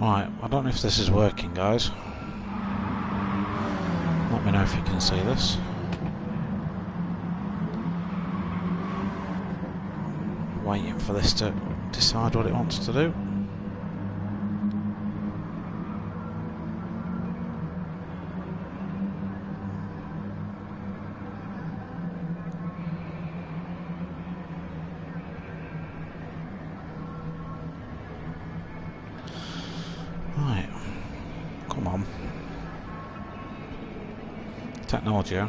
Right, I don't know if this is working, guys. Let me know if you can see this. Waiting for this to decide what it wants to do. Right, come on. Technology, yeah?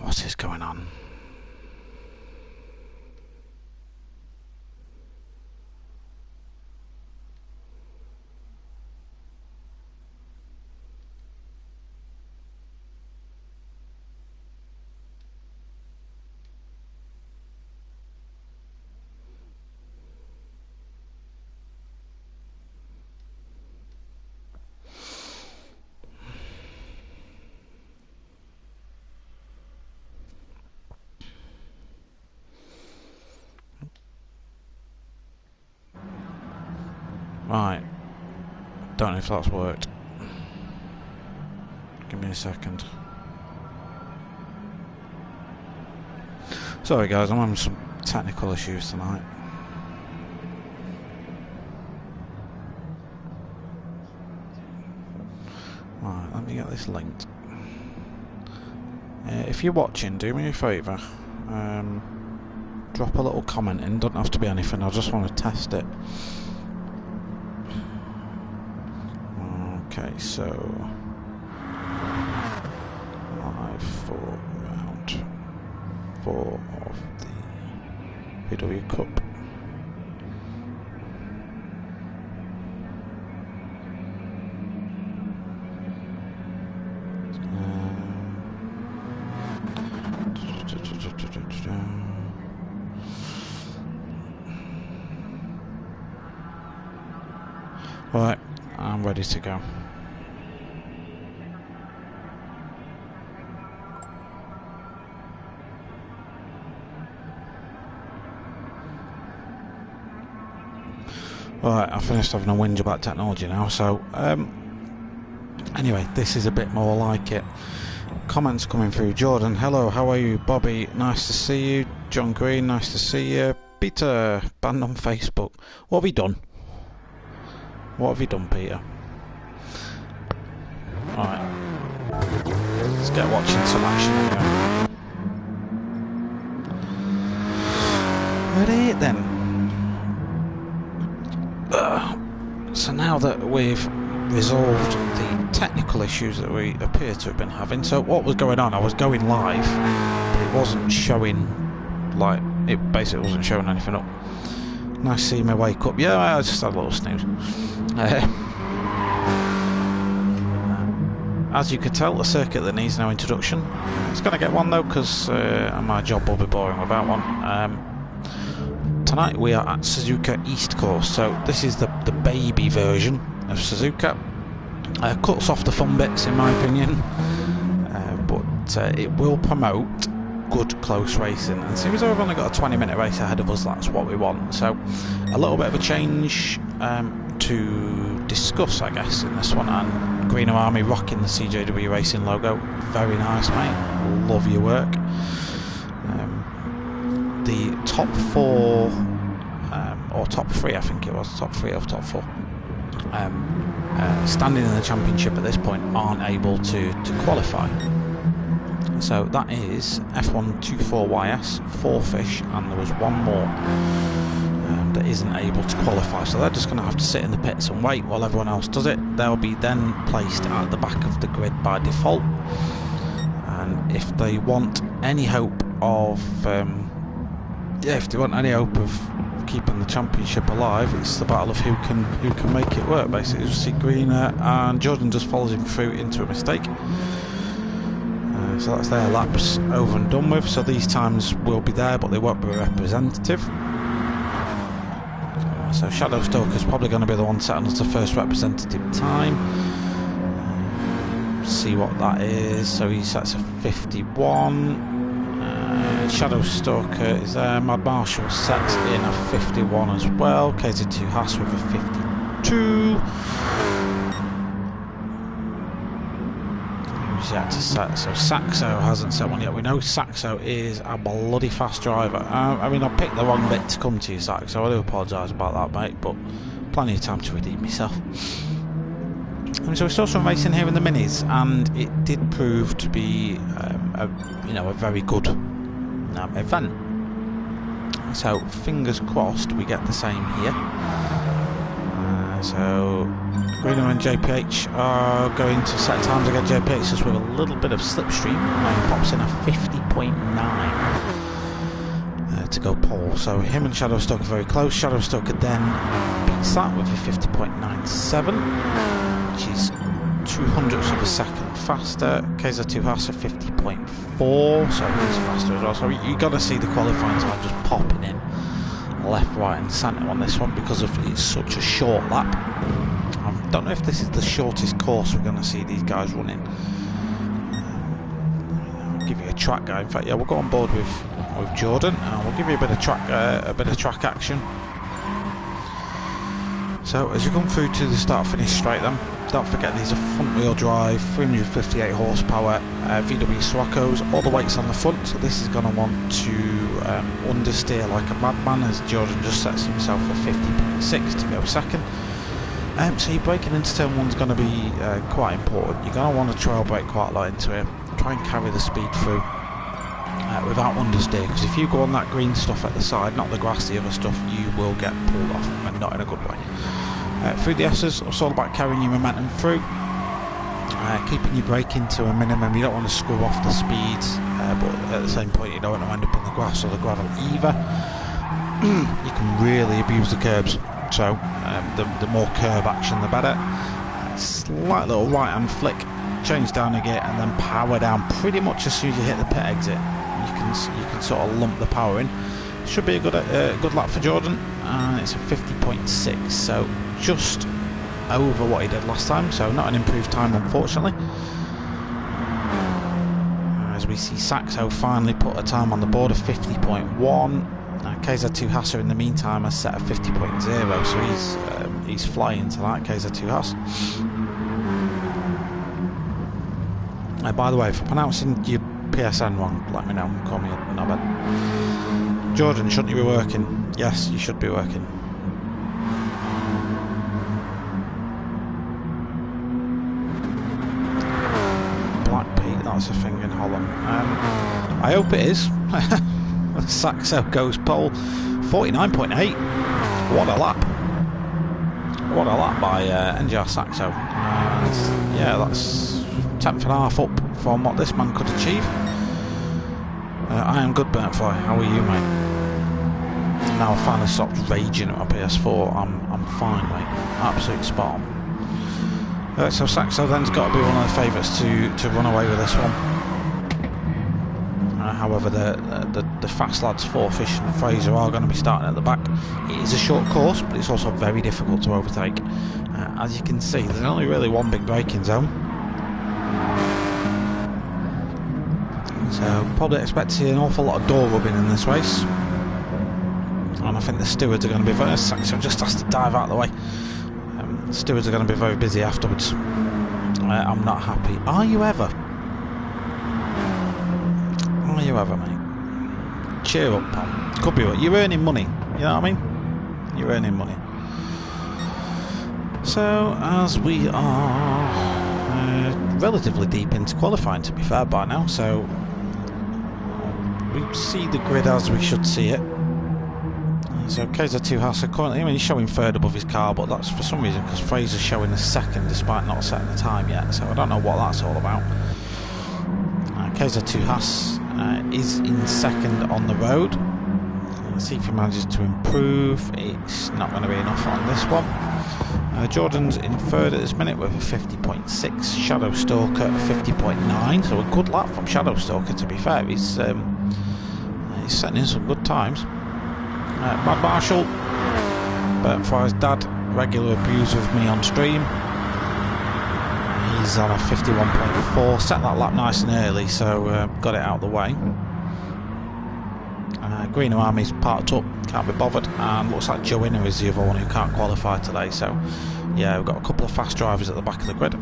What is going on? Right, don't know if that's worked. Give me a second. Sorry guys, I'm having some technical issues tonight. Right, let me get this linked. If you're watching, do me a favour. Drop a little comment in, doesn't have to be anything, I just want to test it. Okay, so live for round 4 of the VW Cup. Right, I'm ready to go. Right, I finished having a whinge about technology now, so anyway, this is a bit more like it. Comments coming through. Jordan, hello, how are you? Bobby, nice to see you. John Green, nice to see you. Peter, banned on Facebook. What have you done? What have you done, Peter? Alright, let's get watching some action anyway. Ready then. So now that we've resolved the technical issues that we appear to have been having, so what was going on, I was going live, but it wasn't showing, like, it basically wasn't showing anything up. Nice to see me wake up. Yeah, I just had a little snooze. As you can tell, a circuit that needs no introduction. It's going to get one though, because my job will be boring without one. Tonight we are at Suzuka East Course, so this is the baby version of Suzuka. Cuts off the fun bits in my opinion, but it will promote good close racing, and seems though we've only got a 20-minute race ahead of us, that's what we want. So a little bit of a change to discuss, I guess, in this one. And Greener Army rocking the CJW Racing logo, very nice mate, love your work. The top 4 or top 3, I think it was, top 3 or top 4 standing in the championship at this point aren't able to qualify. So that is F124YS, 4 fish, and there was one more that isn't able to qualify. So they're just going to have to sit in the pits and wait while everyone else does it. They'll be then placed at the back of the grid by default. And if they want any hope of if they want any hope of keeping the championship alive, it's the battle of who can make it work. Basically, you see Greener and Jordan just follows him through into a mistake. So that's their laps over and done with. So these times will be there, but they won't be representative. So Shadow Stoker's probably going to be the one setting us the first representative time. See what that is. So he sets a 51. Shadow Stalker is there. Mad Marshall sets in a 51 as well. KZ2 Haas with a 52. Who's yet to set? So Saxo hasn't set one yet. We know Saxo is a bloody fast driver. I mean, I picked the wrong bit to come to you, Saxo. I do apologise about that, mate, but plenty of time to redeem myself. So we saw some racing here in the minis, and it did prove to be a very good event. So fingers crossed we get the same here. So Greener and JPH are going to set times again. JPH just with a little bit of slipstream and pops in a 50.9 to go pole. So him and Shadow Stoker very close. Shadow Stoker then beats that with a 50.97, which is 200ths of a second faster. KZ2 Haas a 50.4, so he's faster as well. So you got to see the qualifying time just popping in left, right and centre on this one because of it's such a short lap. I don't know if this is the shortest course we're going to see these guys running. I'll give you a track guy. In fact, yeah, we'll go on board with Jordan and we'll give you a bit of track action. So as you come through to the start-finish straight, then don't forget these are front-wheel drive, 358 horsepower VW Scirocco's, all the weights on the front. So this is going to want to understeer like a madman, as Jordan just sets himself for 50.6 to go second. So your braking into turn one's going to be quite important. You're going to want to trail brake quite a lot into it. Try and carry the speed through without understeer, because if you go on that green stuff at the side, not the grass, the other stuff, you will get pulled off, and not in a good way. Through the S's, it's all about carrying your momentum through, keeping your braking to a minimum. You don't want to screw off the speeds, but at the same point you don't want to end up in the grass or the gravel either. You can really abuse the curbs, so the more curb action the better. Slight little right hand flick, change down a gear and then power down pretty much as soon as you hit the pit exit. You can sort of lump the power in. Should be a good lap for Jordan, and it's a 50.6, so just over what he did last time, so not an improved time unfortunately. As we see Saxo finally put a time on the board of 50.1. KZ2 Haas in the meantime has set a 50.0, so he's flying to that, KZ2 Haas. By the way, if I'm pronouncing your PSN wrong, let me know, call me a knobhead. Jordan, shouldn't you be working? Yes, you should be working. Black Pete, that's a thing in Holland. I hope it is. Saxo goes pole, 49.8. What a lap! What a lap by NGR Saxo. Yeah, that's 10th and a half up from what this man could achieve. I am good, Burntfly. How are you, mate? Now I finally stopped raging at my PS4. I'm fine, mate. Absolute spot on. So Saxo then's got to be one of the favourites to run away with this one. However, the fast lads, Forfish and Fraser, are going to be starting at the back. It is a short course, but it's also very difficult to overtake. As you can see, there's only really one big braking zone. So probably expect to see an awful lot of door rubbing in this race. And I think the stewards are going to be very... Saxo just has to dive out of the way. The stewards are going to be very busy afterwards. I'm not happy. Are you ever? Are you ever, mate? Cheer up, pal. Could be what. You're earning money. You know what I mean? You're earning money. So, as we are relatively deep into qualifying, to be fair, by now, so we see the grid as we should see it. So KZ2 Haas currently, I mean, he's showing third above his car, but that's for some reason because Fraser's showing a second despite not setting the time yet, so I don't know what that's all about. KZ2 Haas is in second on the road. Let's see if he manages to improve. It's not going to be enough on this one. Jordan's in third at this minute with a 50.6. Shadow Stalker 50.9. So a good lap from Shadow Stalker, to be fair. He's setting in some good times. Mad Marshall, but for his dad, regular abuser of me on stream. He's on a 51.4. Set that lap nice and early, so got it out of the way. Green Army's parked up, can't be bothered, and looks like Joe Winner is the other one who can't qualify today. So yeah, we've got a couple of fast drivers at the back of the grid.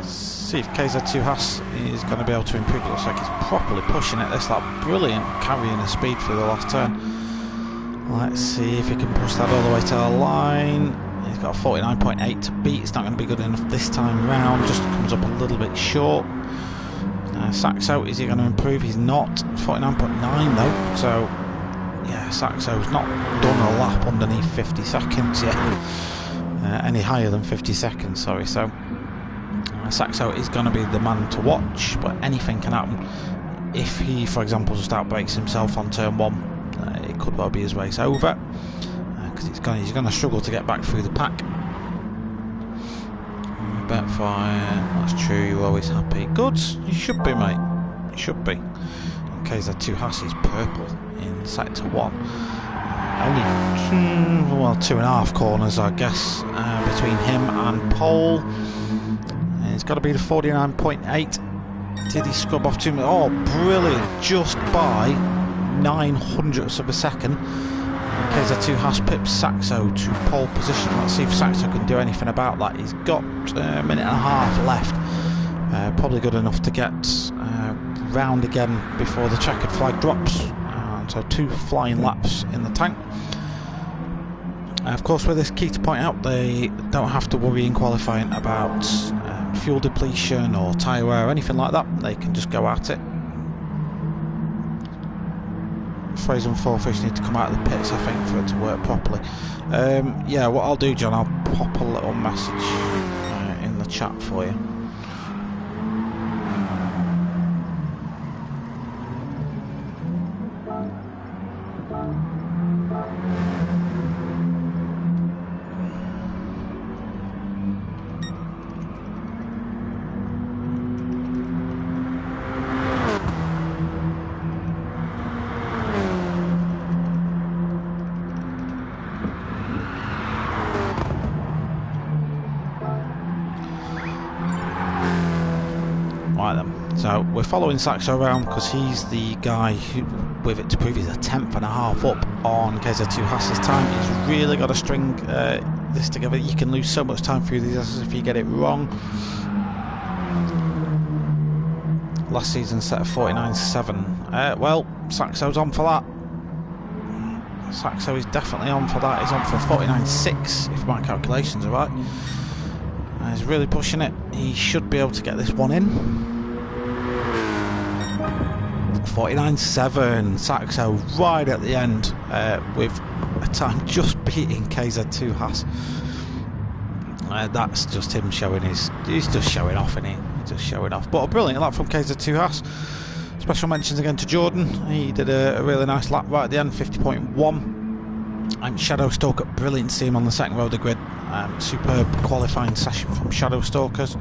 See if KZ2 Haas is going to be able to improve. It looks like he's properly pushing it this lap. Brilliant carrying the speed through the last turn. Let's see if he can push that all the way to the line. He's got a 49.8 to beat. It's not going to be good enough this time round. Just comes up a little bit short. Saxo, is he going to improve? He's not. 49.9 though. So yeah, Saxo's not done a lap underneath 50 seconds yet. Any higher than 50 seconds, sorry. So Saxo is going to be the man to watch, but anything can happen. If he, for example, just outbrakes himself on turn 1, it could well be his race over, because he's going to struggle to get back through the pack. Bet fire, that's true, you're always happy. Good, you should be, mate. You should be. In case that 2 Haas is purple in sector 1. Only 2.5 corners, I guess, between him and pole. It's got to be the 49.8. Did he scrub off 2 minutes? Oh, brilliant! Just by 900ths of a second. KZ2 Haas pips Saxo to pole position. Let's see if Saxo can do anything about that. He's got a minute and a half left. Probably good enough to get round again before the checkered flag drops. So 2 flying laps in the tank. Of course, with this, key to point out, they don't have to worry in qualifying about fuel depletion or tyre wear or anything like that. They can just go at it. Fraser and Fourfish need to come out of the pits, I think, for it to work properly. Yeah, what I'll do, John, I'll pop a little message in the chat for you. So we're following Saxo around because he's the guy who, with it to prove, he's a 10.5 up on KZ2 Haas's time. He's really got to string this together. You can lose so much time through these if you get it wrong. Last season set a 49.7. Well, Saxo's on for that. Saxo is definitely on for that. He's on for 49.6 if my calculations are right. He's really pushing it. He should be able to get this one in. 49.7, Saxo right at the end with a time just beating KZ2 Haas. That's just him showing he's just showing off, isn't he? He's just showing off. But a brilliant lap from KZ2 Haas. Special mentions again to Jordan. He did a really nice lap right at the end, 50.1. And Shadow Stalker, brilliant to see him on the second row of the grid. Superb qualifying session from Shadow Stalkers.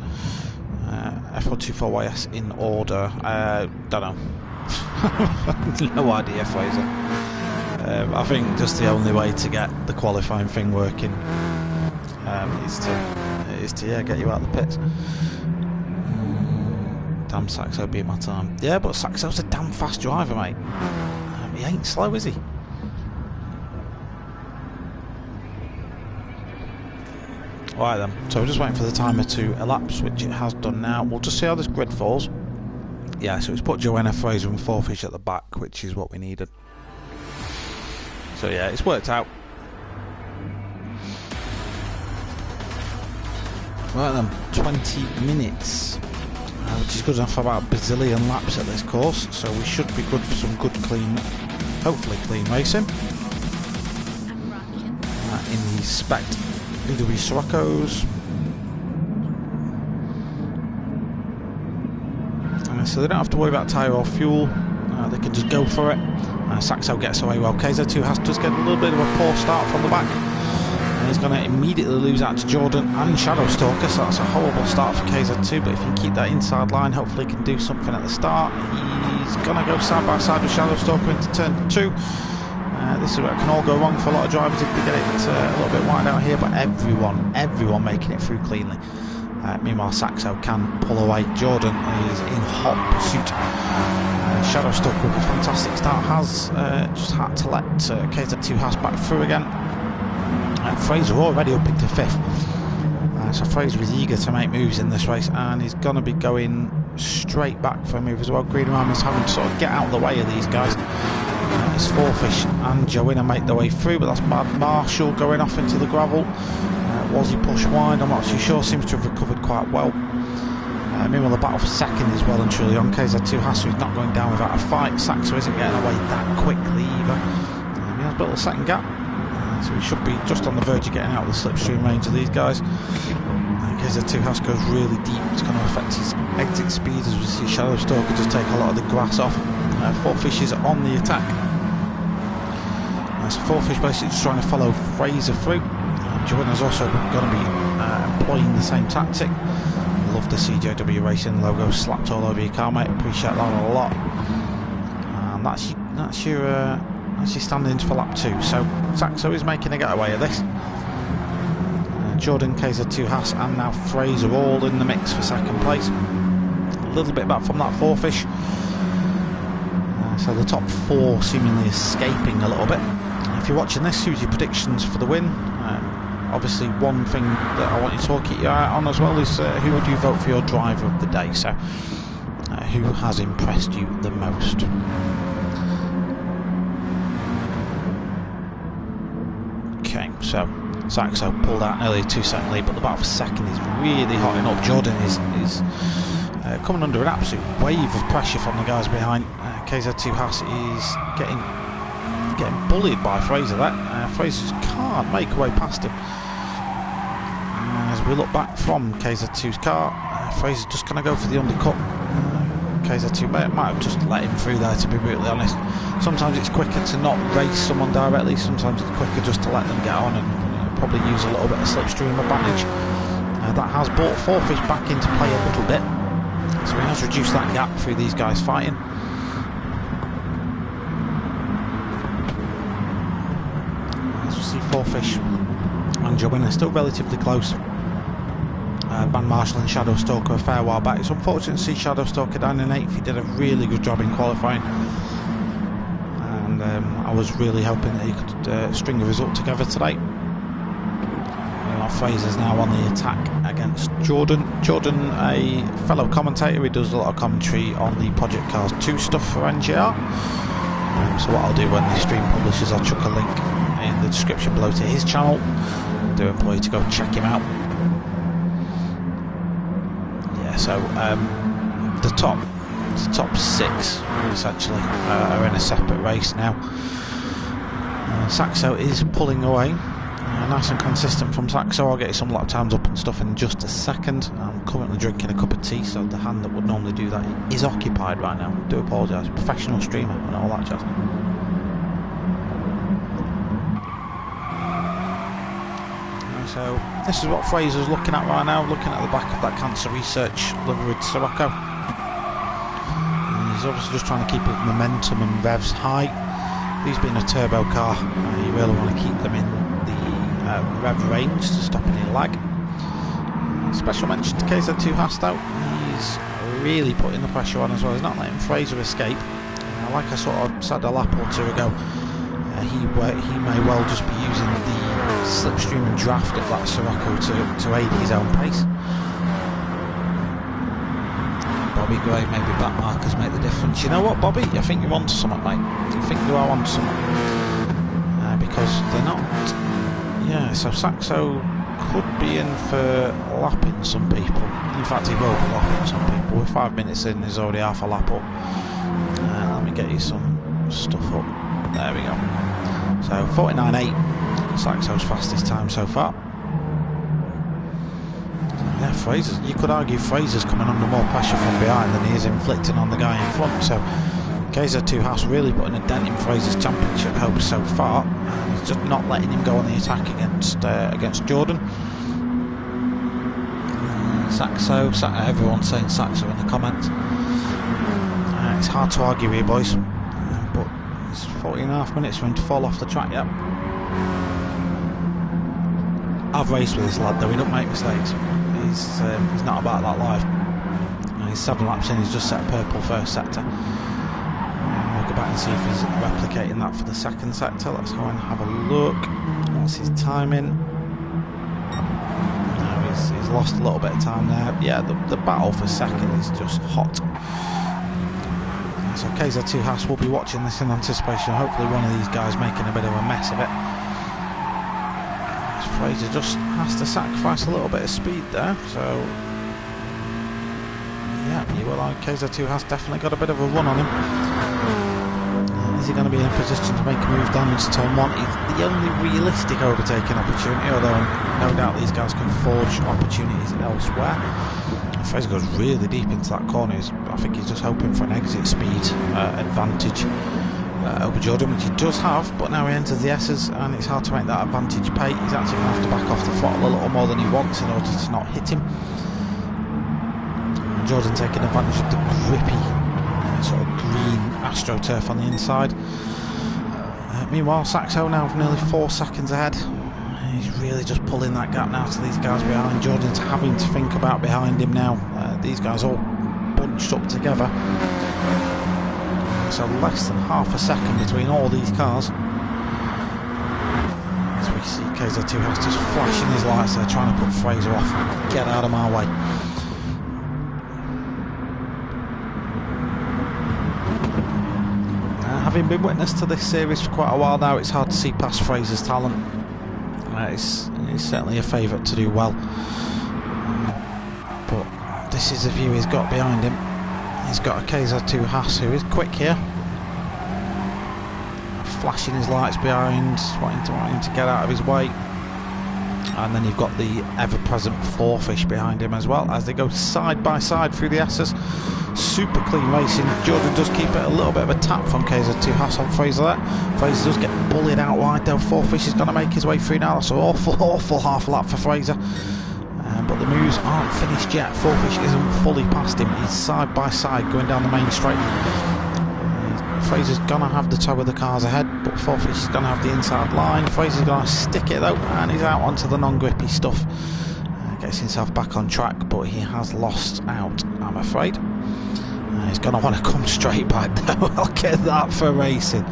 F124YS in order. Don't know. No idea, Fraser. I think just the only way to get the qualifying thing working is to get you out of the pits. Damn, Saxo beat my time. Yeah, but Saxo's a damn fast driver, mate. He ain't slow, is he? Right then, so we're just waiting for the timer to elapse, which it has done now. We'll just see how this grid falls. Yeah, so it's put Joanna, Fraser and Fourfish at the back, which is what we needed. So yeah, it's worked out. Right then, 20 minutes, which is good enough for about a bazillion laps at this course, so we should be good for some good, clean, hopefully clean racing. In the spec VW Sciroccos. So they don't have to worry about tyre or fuel, they can just go for it. Saxo gets away well. KZ2 has to get a little bit of a poor start from the back. And he's going to immediately lose out to Jordan and Shadow Stalker, so that's a horrible start for KZ2, but if he can keep that inside line, hopefully he can do something at the start. He's going to go side by side with Shadow Stalker into turn 2. This is where it can all go wrong for a lot of drivers if they get it a little bit wide out here, but everyone making it through cleanly. Meanwhile, Saxo can pull away. Jordan is in hot pursuit. Shadow Stalker with a fantastic start has just had to let KZ2 Haas back through again. Fraser already up into 5th. So Fraser is eager to make moves in this race, and he's going to be going straight back for a move as well. Greenham is having to sort of get out of the way of these guys. It's Fourfish and Joanna make their way through, but that's Mad Marshall going off into the gravel. Was he pushed wide? I'm not too sure. Seems to have recovered quite well. Meanwhile, the battle for second is well and truly on. KZ2 Haas, who's not going down without a fight. Saxo isn't getting away that quickly either. He has built a second gap, so he should be just on the verge of getting out of the slipstream range of these guys. KZ2 Haas goes really deep. It's going to affect his exit speed as we see Shadow Stalker just take a lot of the grass off. Fourfish is on the attack. So Fourfish basically just trying to follow Fraser through. Joanna's also going to be employing the same tactic. Love the CJW Racing logo slapped all over your car, mate. Appreciate that a lot. And that's your stand-ins for lap 2. So Saxo is making a getaway of this. Jordan, KZ2 Haas, and now Fraser all in the mix for second place. A little bit back from that Fourfish. So the top 4 seemingly escaping a little bit. If you're watching this, who's your predictions for the win? Obviously, one thing that I want you to keep your eye on as well is who would you vote for your driver of the day? So, who has impressed you the most? Okay, so Saxo pulled out nearly a 2-second lead, but the battle for second is really hotting up. Jordan is coming under an absolute wave of pressure from the guys behind. KZ2 Haas is getting bullied by Fraser there. Fraser just can't make a way past him. As we look back from KZ2's car, Fraser's just going to go for the undercut. KZ2 might have just let him through there, to be brutally honest. Sometimes it's quicker to not race someone directly, sometimes it's quicker just to let them get on and probably use a little bit of slipstream advantage. That has brought Fourfish back into play a little bit, so he has reduced that gap through these guys fighting. Fourfish and Joanna are still relatively close. Van Marshall and Shadow Stalker a fair while back. It's unfortunate to see Shadow Stalker down in 8th. He did a really good job in qualifying, and I was really hoping that he could string a result together today. Fraser's now on the attack against Jordan. Jordan, a fellow commentator, he does a lot of commentary on the Project Cars 2 stuff for NGR. So what I'll do when the stream publishes, I'll chuck a link in the description below to his channel. I do implore you to go check him out. Yeah, so the top 6 essentially are in a separate race now. Saxo is pulling away. Nice and consistent from Saxo. I'll get you some lap times up and stuff in just a second. I'm currently drinking a cup of tea, so the hand that would normally do that is occupied right now. I do apologise. Professional streamer and all that jazz. So this is what Fraser's looking at right now, looking at the back of that Cancer Research livered Scirocco. He's obviously just trying to keep his momentum and revs high. These being a turbo car, you really want to keep them in the rev range to stop any lag. Special mention to KZ2 Haas though. He's really putting the pressure on as well. He's not letting Fraser escape. Like I sort of said a lap or 2 ago, he may well just be using the slipstream and draft of that Scirocco to aid his own pace. Bobby Gray, maybe black markers make the difference. You know what, Bobby? I think you're onto something, mate. I think you are onto something. Because they're not... Yeah, so Saxo could be in for lapping some people. In fact, he will be lapping some people. With 5 minutes in, he's already half a lap up. Let me get you some stuff up. There we go. So 49.8, Saxo's fastest time so far. Yeah, Fraser's, you could argue Fraser's coming under more pressure from behind than he is inflicting on the guy in front. So KZ2 Haas really putting a dent in Fraser's championship hopes so far. He's just not letting him go on the attack against Jordan. Saxo, everyone's saying Saxo in the comments. It's hard to argue here, boys, but it's 14.5 minutes for him to fall off the track yet. I've raced with this lad though, he don't make mistakes. He's not about that life. He's 7 laps in, he's just set purple first sector. We'll go back and see if he's replicating that for the second sector. Let's go and have a look. What's his timing? No, he's lost a little bit of time there. Yeah, the battle for second is just hot. So KZ2 Haas will be watching this in anticipation. Hopefully one of these guys making a bit of a mess of it. Fraser just has to sacrifice a little bit of speed there, so yeah, you will like KZ2 has definitely got a bit of a run on him. Is he going to be in a position to make a move down into turn 1? It's the only realistic overtaking opportunity, although no doubt these guys can forge opportunities elsewhere. Fraser goes really deep into that corner. I think he's just hoping for an exit speed advantage over Jordan, which he does have, but now he enters the S's and it's hard to make that advantage pay. He's actually going to have to back off the throttle a little more than he wants in order to not hit him. And Jordan taking advantage of the grippy sort of green AstroTurf on the inside. Meanwhile, Saxo now nearly 4 seconds ahead. He's really just pulling that gap now to these guys behind. Jordan's having to think about behind him now. These guys all bunched up together. So less than half a second between all these cars. As we see KZ2 has just flashing his lights there, trying to put Fraser off. Get out of my way. Having been witness to this series for quite a while now, it's hard to see past Fraser's talent. It's certainly a favourite to do well. But this is the view he's got behind him. He's got a KZ2 Haas who is quick here, flashing his lights behind, wanting to get out of his way. And then you've got the ever-present Fourfish behind him as well, as they go side by side through the S's. Super clean racing. Jordan does keep it a little bit of a tap from KZ2 Haas on Fraser there. Fraser does get bullied out wide though. Fourfish is going to make his way through now. That's an awful half lap for Fraser. But the moves aren't finished yet. Fourfish isn't fully past him. He's side by side going down the main straight. Fraser's going to have the toe of the cars ahead, but Fourfish is going to have the inside line. Fraser's going to stick it though, and he's out onto the non-grippy stuff. Gets himself back on track, but he has lost out, I'm afraid. He's going to want to come straight back though. I'll get that for racing.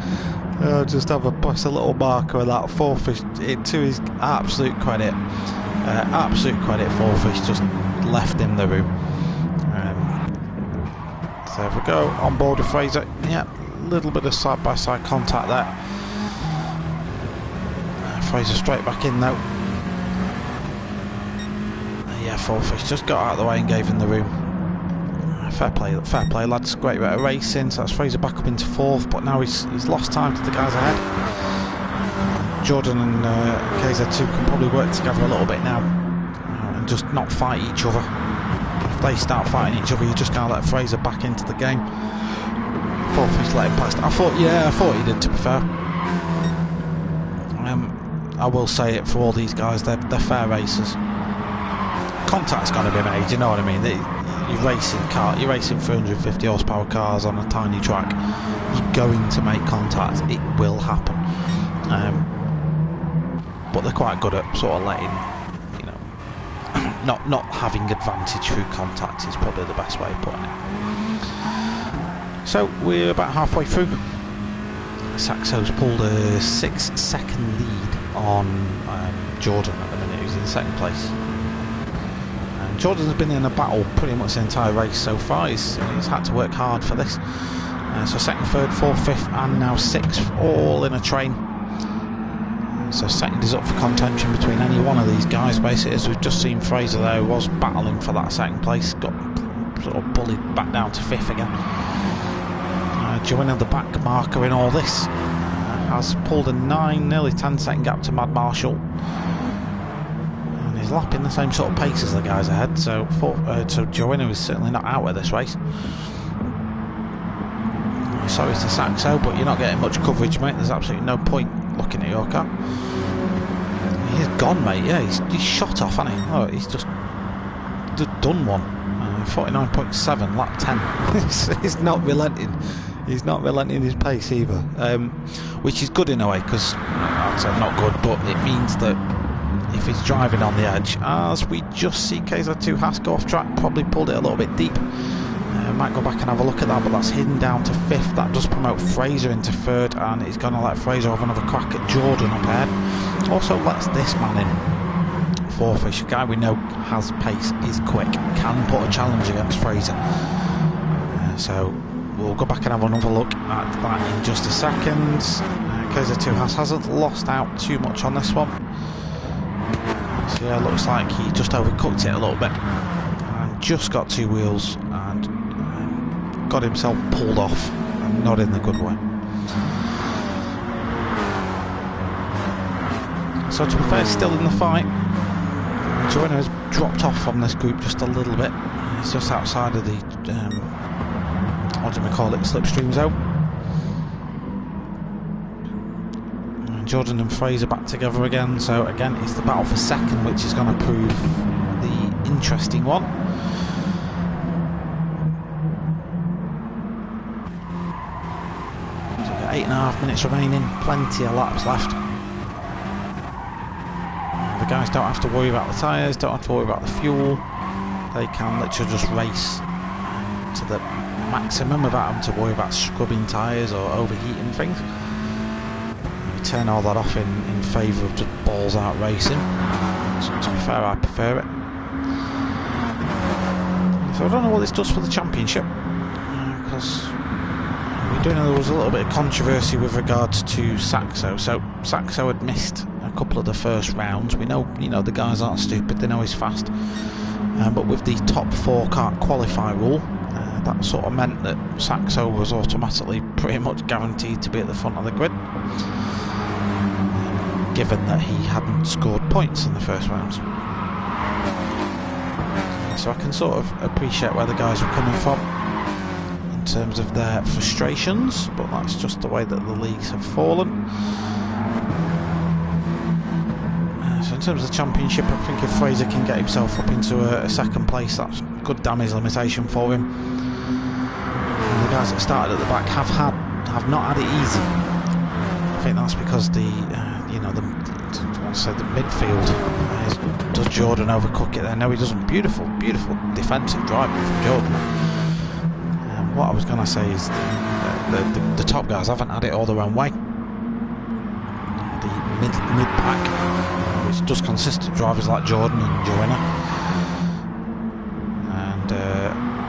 Just have a press a little marker of that. Fourfish, to his absolute credit. Fourfish just left him the room. So if we go on board with Fraser, yeah, a little bit of side-by-side contact there. Fraser straight back in though. Yeah, Fourfish just got out of the way and gave him the room. Fair play lads, great bit of racing. So that's Fraser back up into 4th, but now he's lost time to the guys ahead. Jordan and KZ2 can probably work together a little bit now and just not fight each other. If they start fighting each other, you're just going to let Fraser back into the game. Fourfish let him past. I thought he did, to be fair. I will say it for all these guys, they're fair racers. Contact's got to be made, you know what I mean? You're racing 350 horsepower cars on a tiny track. You're going to make contact. It will happen. But they're quite good at sort of letting, you know, not having advantage through contact is probably the best way of putting it. So we're about halfway through. Saxo's pulled a 6-second lead on Jordan at the minute, who's in 2nd place. Jordan's been in a battle pretty much the entire race so far. He's had to work hard for this. So 2nd, 3rd, 4th, 5th and now 6th, all in a train. So 2nd is up for contention between any one of these guys, basically, as we've just seen Fraser there, who was battling for that 2nd place, got sort of bullied back down to 5th again. Joanna, the back marker in all this, has pulled a 9, nearly 10-second gap to Mad Marshall. And he's lapping the same sort of pace as the guys ahead, so Joanna is certainly not out of this race. sorry to Saxo, but you're not getting much coverage, mate. There's absolutely no point looking at your car. He's gone, mate. Yeah, he's shot off, hasn't he? Oh, he's just done one. 49.7, lap 10. He's not relenting. He's not relenting his pace either, which is good in a way, because I'd say not good, but it means that if he's driving on the edge, as we just see KZ2 Haas go off track, probably pulled it a little bit deep. Might go back and have a look at that, but that's hidden down to 5th. That does promote Fraser into 3rd, and he's going to let Fraser have another crack at Jordan up ahead. Also lets this man in, 4fish, a guy we know has pace, is quick, can put a challenge against Fraser. So we'll go back and have another look at that in just a second. KZ2 Haas hasn't lost out too much on this one. So yeah, looks like he just overcooked it a little bit and just got 2 wheels and got himself pulled off, and not in the good way. So to be fair, still in the fight. Joanna has dropped off from this group just a little bit. He's just outside of the what do we call it, slipstream zone. And Jordan and Fraser back together again, so again it's the battle for 2nd, which is going to prove the interesting one. So we've got 8.5 minutes remaining, plenty of laps left. The guys don't have to worry about the tyres, don't have to worry about the fuel. They can literally just race to the maximum without having to worry about scrubbing tyres or overheating things. We turn all that off in favour of just balls out racing. So to be fair, I prefer it. So I don't know what this does for the championship, because we do know there was a little bit of controversy with regards to Saxo. So Saxo had missed a couple of the first rounds. We know, you know, the guys aren't stupid, they know he's fast. But with the top 4 can't qualify rule, that sort of meant that Saxo was automatically pretty much guaranteed to be at the front of the grid, given that he hadn't scored points in the first rounds. So I can sort of appreciate where the guys are coming from in terms of their frustrations, but that's just the way that the leagues have fallen. So in terms of the championship, I think if Fraser can get himself up into a 2nd place, that's good damage limitation for him. And the guys that started at the back have not had it easy. I think that's because the midfield does Jordan overcook it there? No, he doesn't. Beautiful defensive driving from Jordan. What I was going to say is the top guys haven't had it all their own way. The mid pack, which does consist of drivers like Jordan and Joanna and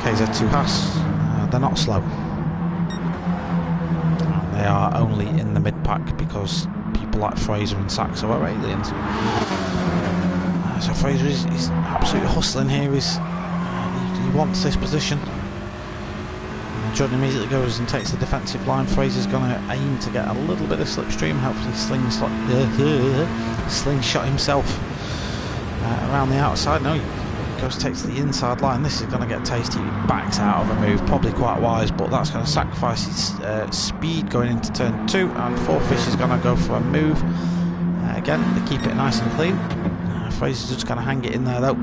KZ2 Haas, they're not slow. They are only in the mid-pack because people like Fraser and Saxo are aliens. So Fraser is absolutely hustling here. He wants this position. Jordan immediately goes and takes the defensive line. Fraser's going to aim to get a little bit of slipstream, hopefully slingshot himself around the outside. No, he goes, takes the inside line. This is going to get tasty. He backs out of a move, probably quite wise, but that's going to sacrifice his speed going into turn 2, and 4fish is going to go for a move. Again, to keep it nice and clean. Fraser's just going to hang it in there though.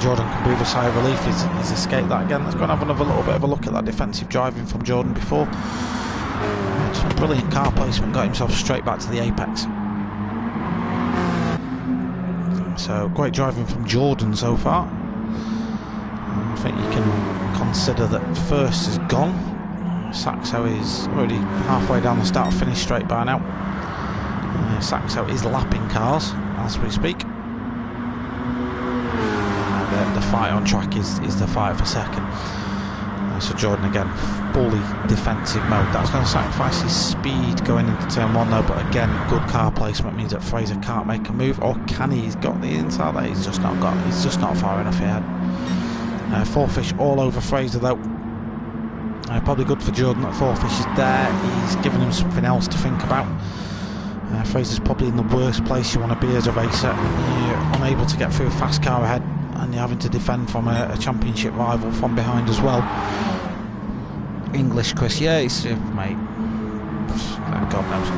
Jordan can breathe a sigh of relief. He's escaped that again. Let's go and have another little bit of a look at that defensive driving from Jordan before. Just brilliant car placement, got himself straight back to the apex. So great driving from Jordan so far. I think you can consider that first is gone. Saxo is already halfway down the start finish straight by now. Saxo is lapping cars as we speak. The fight on track is the fight for 2nd. So Jordan again, fully defensive mode. That's going to sacrifice his speed going into turn 1 though, but again, good car placement means that Fraser can't make a move, or can he? He's got the inside that he's just not far enough ahead. 4fish all over Fraser though. Probably good for Jordan that 4fish is there. He's given him something else to think about. Fraser's probably in the worst place you want to be as a racer. You're unable to get through a fast car ahead, and you're having to defend from a championship rival from behind as well. English, Chris. Yeah, it's mate. God knows.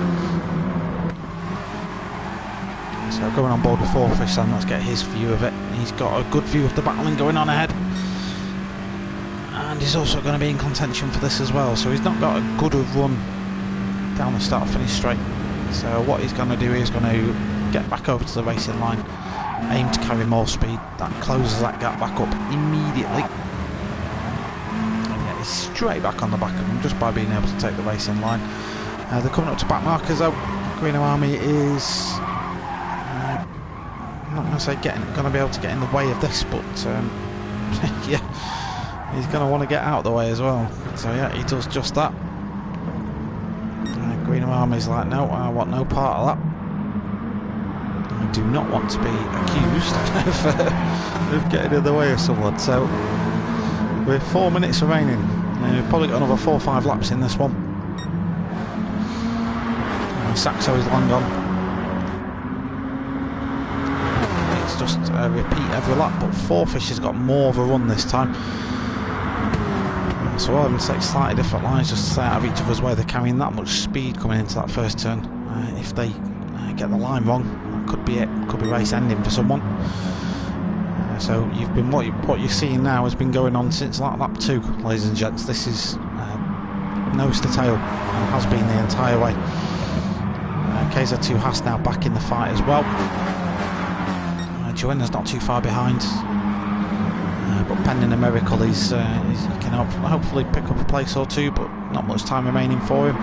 So going on board with 4fish then, let's get his view of it. He's got a good view of the battling going on ahead. And he's also going to be in contention for this as well, so he's not got a good run down the start finish straight. So what he's going to do is going to get back over to the racing line, aim to carry more speed. That closes that gap back up immediately. And yeah, he's straight back on the back of him just by being able to take the racing line. They're coming up to back markers though. Green Army is I'm not going to say going to be able to get in the way of this, but yeah, he's going to want to get out of the way as well. So yeah, he does just that. Green Army's like, no, I want no part of that. I do not want to be accused of getting in the way of someone. So with 4 minutes remaining, we've probably got another 4 or 5 laps in this one. Saxo is long gone. It's just a repeat every lap, but 4fish has got more of a run this time. So we'll have to take slightly different lines just to stay out of each other's way. They're carrying that much speed coming into that first turn. If they get the line wrong, that could be it. Could be race ending for someone. So you've been what you're seeing now has been going on since lap 2, ladies and gents. This is nose to tail, and has been the entire way. KZ2 Haas now back in the fight as well. Joanna's not too far behind, but pending a miracle, he can hopefully pick up a place or two, but not much time remaining for him.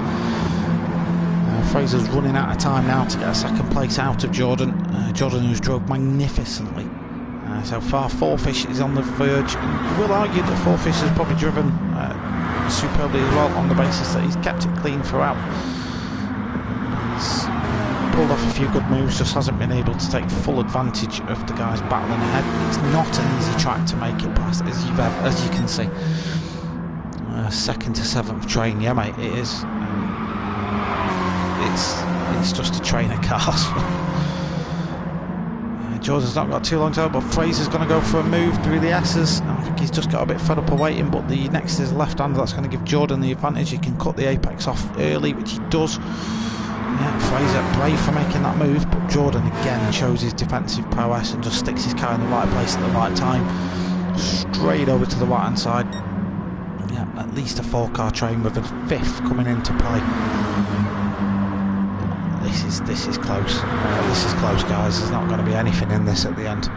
Fraser's running out of time now to get a second place out of Jordan. Jordan, who's drove magnificently. So far, 4fish is on the verge. We'll argue that 4fish has probably driven superbly as well, on the basis that he's kept it clean throughout. He's pulled off a few good moves, just hasn't been able to take full advantage of the guys battling ahead. It's not an easy track to make it past, as you can see. 2nd to 7th train, yeah mate, it is. It's just a train of cars. Jordan's not got too long to go, but Fraser's going to go for a move through the S's. I think he's just got a bit fed up of waiting, but the next is left-hander. That's going to give Jordan the advantage. He can cut the apex off early, which he does. Yeah, Fraser brave for making that move, but Jordan again shows his defensive prowess and just sticks his car in the right place at the right time. Straight over to the right-hand side. Yeah, at least a 4-car train with a 5th coming into play. This is close. This is close, guys. There's not going to be anything in this at the end.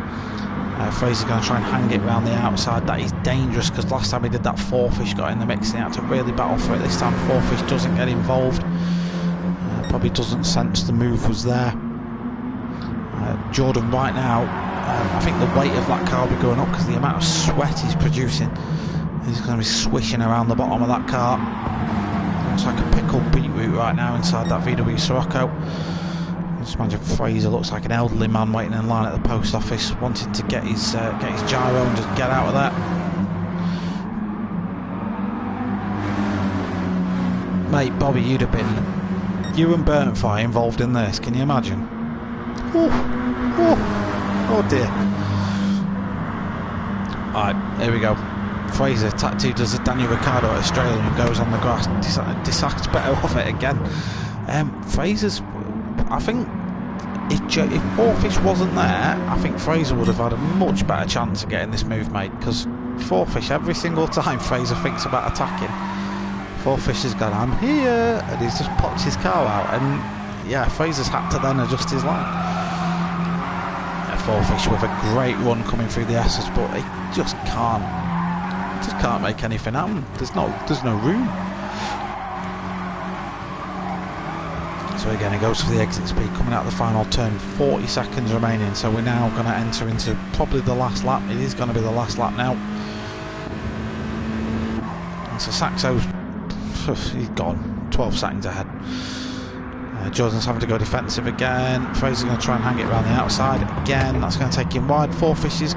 Fraser's going to try and hang it round the outside. That is dangerous, because last time he did that, 4fish got in the mix and he had to really battle for it. This time 4fish doesn't get involved. Probably doesn't sense the move was there. Jordan right now, I think the weight of that car will be going up because the amount of sweat he's producing. He's going to be swishing around the bottom of that car. Looks like a pickled beetroot right now inside that VW Scirocco. Just imagine Fraser looks like an elderly man waiting in line at the post office, wanting to get his gyro and just get out of there. Mate, Bobby, you and Burnfire involved in this, can you imagine? Oh dear. Alright, here we go. Fraser tattoo does a Daniel Ricciardo at Australia and goes on the grass, decides better off it again. Fraser's, I think if 4fish wasn't there, I think Fraser would have had a much better chance of getting this move made, because 4fish, every single time Fraser thinks about attacking, 4fish has gone, I'm here, and he's just popped his car out, and yeah, Fraser's had to then adjust his line. 4fish with a great run coming through the S's, but he just can't make anything happen. There's no room. So again, he goes for the exit speed coming out of the final turn. 40 seconds remaining, so we're now going to enter into probably the last lap. It is going to be the last lap now. And so Saxo's, he's gone 12 seconds ahead. Jordan's having to go defensive again. Fraser's going to try and hang it around the outside again. That's going to take him wide. 4fish is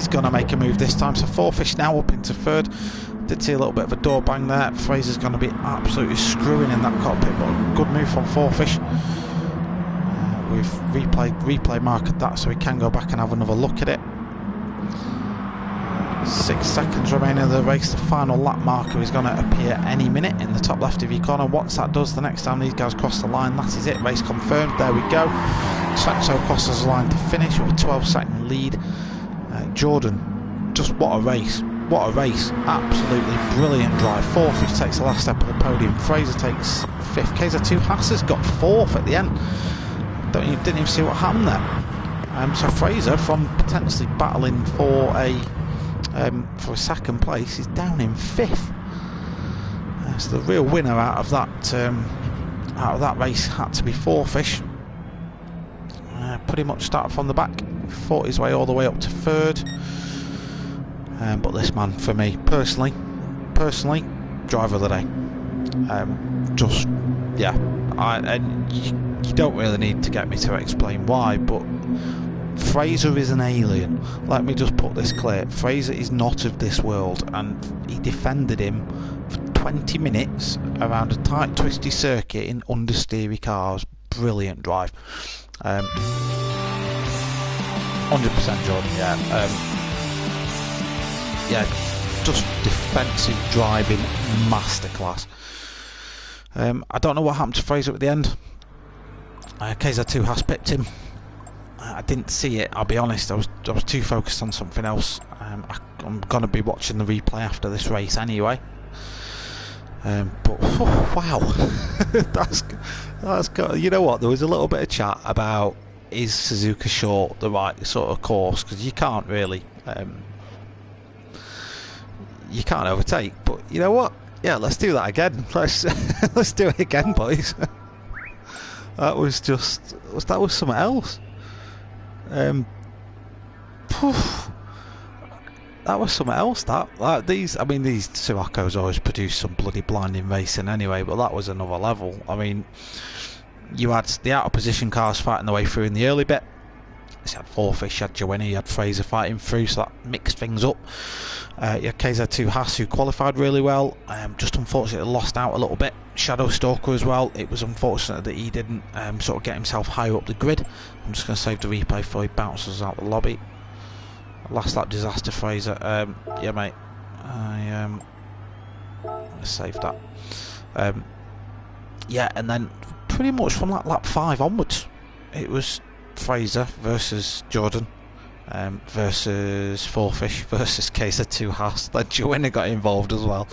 going to make a move this time. So 4fish now up into 3rd. Did see a little bit of a door bang there. Fraser's going to be absolutely screwing in that cockpit, but a good move from 4fish. We've replay marked that, so we can go back and have another look at it. 6 seconds remaining of the race. The final lap marker is going to appear any minute in the top left of your corner. Once that does, the next time these guys cross the line, that is it. Race confirmed. There we go. Saxo crosses the line to finish with a 12-second lead. Jordan, just what a race. What a race. Absolutely brilliant drive. Fourth, which takes the last step of the podium. Fraser takes fifth. KZ2 Haas has got fourth at the end. Didn't even see what happened there. So Fraser, from potentially battling for a second place, is down in fifth. So the real winner out of that race had to be Fourfish. Pretty much started from the back, fought his way all the way up to third. But this man, for me personally, driver of the day. Just yeah, and you don't really need to get me to explain why, but Fraser is an alien. Let me just put this clear. Fraser is not of this world, and he defended him for 20 minutes around a tight, twisty circuit in understeery cars. Brilliant drive. 100% Jordan, yeah, just defensive driving masterclass. I don't know what happened to Fraser at the end. KZ2 has pipped him. I didn't see it, I'll be honest. I was too focused on something else. I'm going to be watching the replay after this race anyway. But wow, that's got, you know what? There was a little bit of chat about, is Suzuka short the right sort of course, because you can't really you can't overtake. But you know what? Yeah, let's do that again. Let's do it again, boys. That was something else. That was something else. These Scirocco's always produce some bloody blinding racing anyway, but that was another level. I mean, you had the out of position cars fighting their way through in the early bit. You had Fourfish, you had Joanna, you had Fraser fighting through, so that mixed things up. You had KZ2 Haas, who qualified really well, just unfortunately lost out a little bit. Shadow Stalker as well. It was unfortunate that he didn't sort of get himself higher up the grid. I'm just going to save the replay before he bounces out the lobby. Last lap disaster, Fraser. Yeah, mate. Let's save that. Yeah, and then pretty much from that lap 5 onwards, it was Fraser versus Jordan, versus Fourfish versus KZ2 Haas. Then Joanna got involved as well.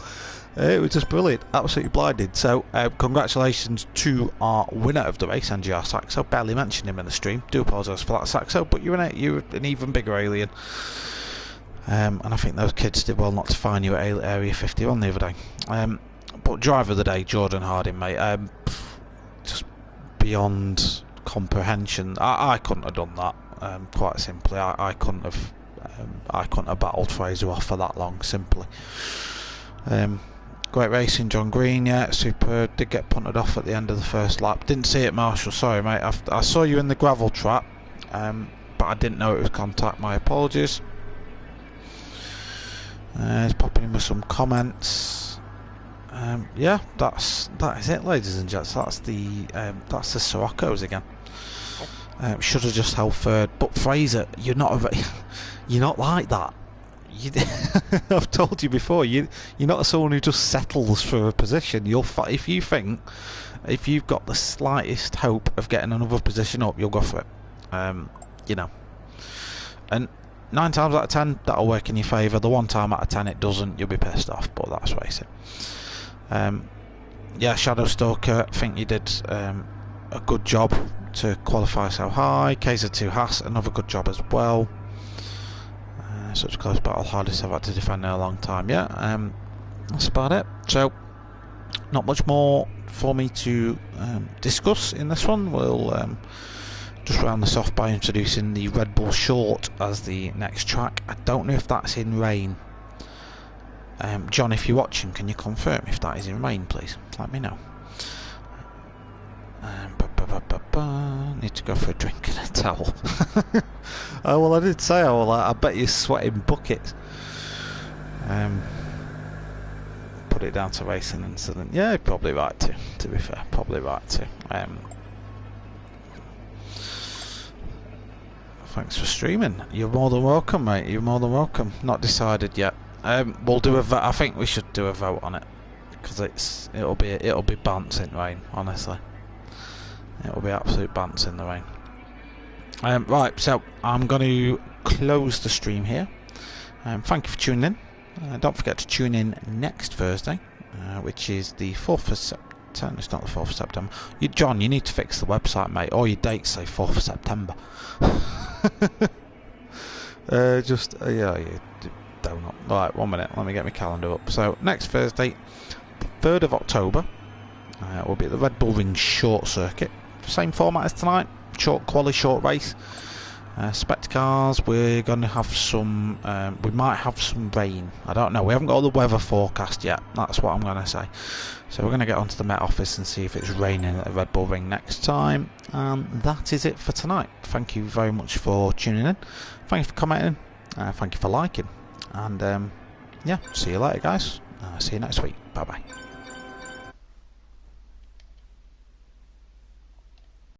It was just brilliant, absolutely blinded. So congratulations to our winner of the race, NGR Saxo. Barely mentioned him in the stream, do apologise for that, Saxo, but you're an even bigger alien. And I think those kids did well not to find you at Area 51 the other day. But driver of the day, Jordan Harding, mate. Just beyond comprehension. I couldn't have done that. Quite simply, I couldn't have battled Fraser off for that long. Simply. Great racing, John Green. Yeah, super. Did get punted off at the end of the first lap. Didn't see it, Marshall. Sorry, mate. I saw you in the gravel trap, but I didn't know it was contact. My apologies. He's popping in with some comments. Yeah, that is it, ladies and gents. That's the Scirocco's again. Should have just held third, but Fraser, you're not like that. I've told you before. You're not someone who just settles for a position. You'll if you've got the slightest hope of getting another position up, you'll go for it. You know, and 9 times out of 10 that'll work in your favour. The 1 time out of 10 it doesn't, you'll be pissed off. But that's racing. Yeah, Shadow Stalker, I think you did a good job to qualify so high. KZ2 Haas, another good job as well. Such close battle, hardest I've had to defend in a long time. Yeah, that's about it. So, not much more for me to discuss in this one. We'll just round this off by introducing the Red Bull Short as the next track. I don't know if that's in rain. John, if you're watching, can you confirm if that is in rain, please? Let me know. Need to go for a drink and a towel. Oh, well, I did say I bet you're sweating buckets. Put it down to racing incident. Yeah, you're probably right to be fair. Probably right too. Thanks for streaming. You're more than welcome, mate. You're more than welcome. Not decided yet. We'll do a vote. I think we should do a vote on it because it'll be bouncing rain. Honestly, it'll be absolute bounce in the rain. Right, so I'm going to close the stream here. Thank you for tuning in. Don't forget to tune in next Thursday, which is the 4th of September. It's not the 4th of September. John, you need to fix the website, mate. All your dates say 4th of September. Yeah, you donut. Right, 1 minute. Let me get my calendar up. So, next Thursday, 3rd of October, will be at the Red Bull Ring Short Circuit. Same format as tonight. Short quali, short race. Spec cars, we're going to have some, we might have some rain. I don't know, we haven't got all the weather forecast yet, that's what I'm going to say. So we're going to get onto the Met Office and see if it's raining at the Red Bull Ring next time. And that is it for tonight. Thank you very much for tuning in. Thank you for commenting. Thank you for liking. And yeah, see you later guys. See you next week. Bye bye.